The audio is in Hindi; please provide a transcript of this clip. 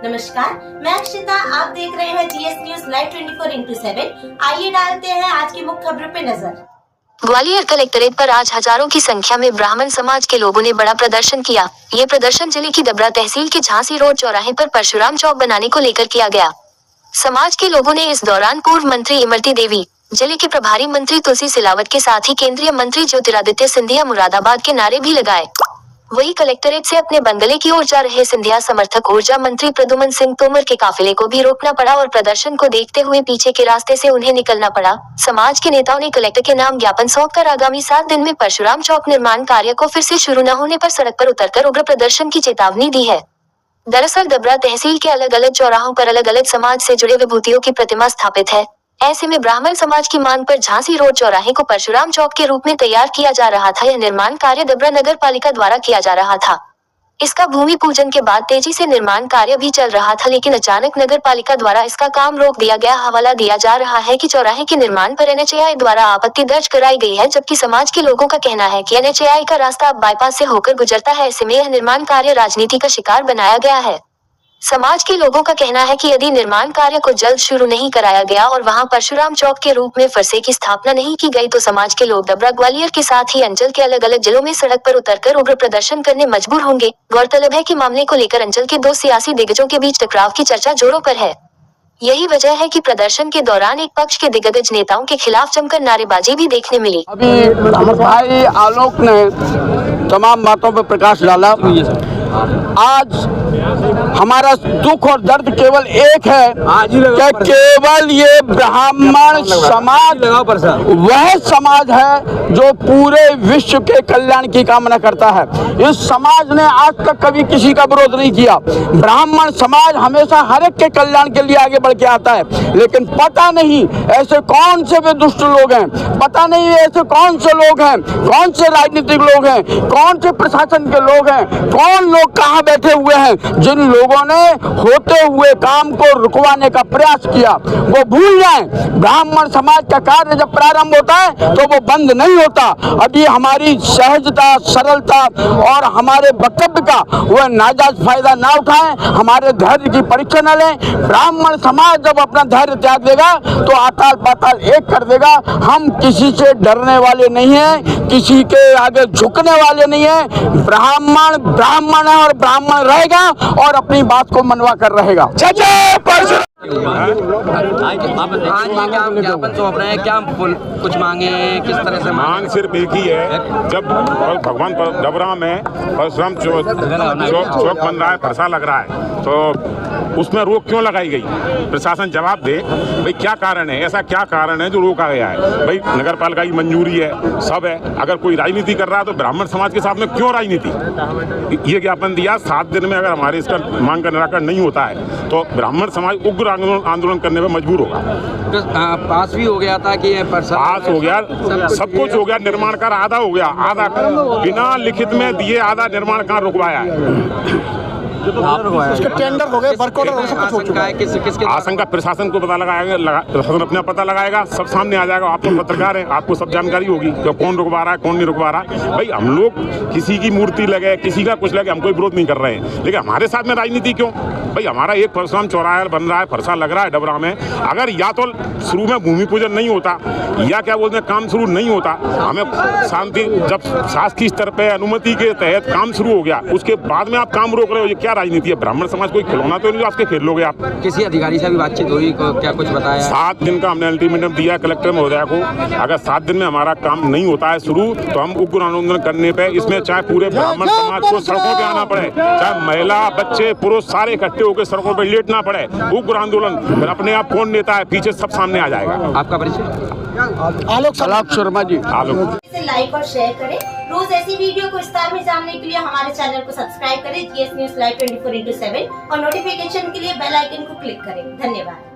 नमस्कार, मैं अक्षिता। आप देख रहे हैं जीएस न्यूज लाइव 24x7। आइए डालते हैं आज की मुख्य खबरों पे नजर। ग्वालियर कलेक्ट्रेट पर आज हजारों की संख्या में ब्राह्मण समाज के लोगों ने बड़ा प्रदर्शन किया। ये प्रदर्शन जिले की डबरा तहसील के झांसी रोड चौराहे पर परशुराम चौक बनाने को लेकर किया गया। समाज के लोगों ने इस दौरान पूर्व मंत्री इमरती देवी, जिले के प्रभारी मंत्री तुलसी सिलावट के साथ ही केंद्रीय मंत्री ज्योतिरादित्य सिंधिया मुरादाबाद के नारे भी लगाए। वही कलेक्ट्रेट से अपने बंगले की ओर जा रहे सिंधिया समर्थक ऊर्जा मंत्री प्रद्युमन सिंह तोमर के काफिले को भी रोकना पड़ा और प्रदर्शन को देखते हुए पीछे के रास्ते से उन्हें निकलना पड़ा। समाज के नेताओं ने कलेक्टर के नाम ज्ञापन सौंपकर आगामी 7 दिन में परशुराम चौक निर्माण कार्य को फिर से शुरू न होने पर सड़क पर उतरकर उग्र प्रदर्शन की चेतावनी दी है। दरअसल डबरा तहसील के अलग अलग चौराहों पर अलग अलग समाज से जुड़े विभूतियों की प्रतिमा स्थापित है। ऐसे में ब्राह्मण समाज की मांग पर झांसी रोड चौराहे को परशुराम चौक के रूप में तैयार किया जा रहा था। यह निर्माण कार्य डबरा नगर पालिका द्वारा किया जा रहा था। इसका भूमि पूजन के बाद तेजी से निर्माण कार्य भी चल रहा था, लेकिन अचानक नगर पालिका द्वारा इसका काम रोक दिया गया। हवाला दिया जा रहा है कि चौराहे के निर्माण पर NHAI द्वारा आपत्ति दर्ज कराई गई है, जबकि समाज के लोगों का कहना है कि NHAI का रास्ता अब बाईपास से होकर गुजरता है। ऐसे में यह निर्माण कार्य राजनीति का शिकार बनाया गया है। समाज के लोगों का कहना है कि यदि निर्माण कार्य को जल्द शुरू नहीं कराया गया और वहां परशुराम चौक के रूप में फरसे की स्थापना नहीं की गई तो समाज के लोग डबरा ग्वालियर के साथ ही अंचल के अलग अलग जिलों में सड़क पर उतरकर उग्र प्रदर्शन करने मजबूर होंगे। गौरतलब है कि मामले को लेकर अंचल के 2 सियासी दिग्गजों के बीच टकराव की चर्चा जोरों पर है। यही वजह है कि प्रदर्शन के दौरान एक पक्ष के दिग्गज नेताओं के खिलाफ जमकर नारेबाजी भी देखने मिली। अभी भाई आलोक ने तमाम बातों पर प्रकाश डाला। आज हमारा दुख और दर्द केवल एक है कि केवल ये ब्राह्मण समाज वह समाज है जो पूरे विश्व के कल्याण की कामना करता है। इस समाज ने आज तक कभी किसी का विरोध नहीं किया। ब्राह्मण समाज हमेशा हर एक के कल्याण के लिए आगे बढ़ के आता है, लेकिन पता नहीं ऐसे कौन से वे दुष्ट लोग हैं, पता नहीं ऐसे कौन से लोग हैं, कौन से राजनीतिक लोग हैं, कौन से प्रशासन के लोग हैं, कौन लोग कहाँ बैठे हुए हैं, जिन लोगों ने होते हुए काम को रुकवाने का प्रयास किया। वो भूल जाएं, ब्राह्मण समाज का कार्य जब प्रारंभ होता है तो वो बंद नहीं होता। अभी हमारी सहजता, सरलता और हमारे वक्तव्य का वो नाजायज फायदा ना उठाएं, हमारे धैर्य की परीक्षा न लें। ब्राह्मण समाज जब अपना धैर्य त्याग देगा तो आकाल पाताल एक कर देगा। हम किसी से डरने वाले नहीं हैं, किसी के आगे झुकने वाले नहीं हैं। ब्राह्मण ब्राह्मण है और ब्राह्मण रहेगा और अपनी बात को मनवा कर रहेगा। ज्ञापन सौंप रहे हैं, क्या कुछ मांगे, किस तरह से? मांग सिर्फ एक ही है, जब भगवान डबरा में परशुराम चौक बन रहा है, फरसा लग रहा है, तो उसमें रोक क्यों लगाई गई? प्रशासन जवाब दे भाई, क्या कारण है, ऐसा क्या कारण है जो रोका गया है? भाई नगर पालिका की मंजूरी है, सब है। अगर कोई राजनीति कर रहा है तो ब्राह्मण समाज के साथ में क्यों राजनीति? ये ज्ञापन दिया 7 दिन में अगर हमारे इसका मांग का निराकरण नहीं होता है तो ब्राह्मण समाज उग्र आंदोलन करने में मजबूर होगा। तो पास भी हो गया था कि पास हो गया, सब कुछ हो गया, निर्माण कार्य आधा हो गया, आधा बिना लिखित में दिए आधा निर्माण कार्य रुकवाया है। उसके टेंडर हो गए, वर्क ऑर्डर सब कुछ हो चुका है। किसके आशंका प्रशासन को पता लगाएगा, प्रशासन अपना पता लगाएगा, सब सामने आ जाएगा। आप तो पत्रकार हैं, आपको सब जानकारी होगी कि कौन रुकवा रहा है, कौन नहीं रुकवा रहा है। भाई हम लोग किसी की मूर्ति लगे, किसी का कुछ लगे, हम कोई विरोध नहीं कर रहे हैं, लेकिन हमारे साथ में राजनीति क्यों? भाई हमारा एक परशुराम चौराहा बन रहा है, फरसा लग रहा है डबरा में। अगर या तो शुरू में भूमि पूजन नहीं होता या क्या बोलते हैं काम शुरू नहीं होता, हमें शांति, जब शासकीय स्तर पे अनुमति के तहत काम शुरू हो गया उसके बाद में आप काम रोक रहे हो, ये क्या राजनीति है? ब्राह्मण समाज कोई खिलौना तो नहीं जो आपके खेल लोगे आप? किसी अधिकारी से भी बातचीत हुई, क्या कुछ बताया? 7 दिन का हमने अल्टीमेटम दिया कलेक्टर महोदया को। अगर 7 दिन में हमारा काम नहीं होता है शुरू तो हम उग्र आंदोलन करने पे, इसमें चाहे पूरे ब्राह्मण समाज को सड़कों पे आना पड़े, चाहे महिला बच्चे पुरुष सारे इकट्ठे होकर सड़कों पे लेटना पड़े, उग्र आंदोलन। फिर अपने आप कौन नेता है पीछे सब सामने आ जाएगा। आपका परिचय? आलोक शर्मा जी। आलोक लाइक और शेयर करें। रोज ऐसी वीडियो को विस्तार में जानने के लिए हमारे चैनल को सब्सक्राइब करें जीएस न्यूज लाइव 24x7 और नोटिफिकेशन के लिए बेल आइकन को क्लिक करें। धन्यवाद।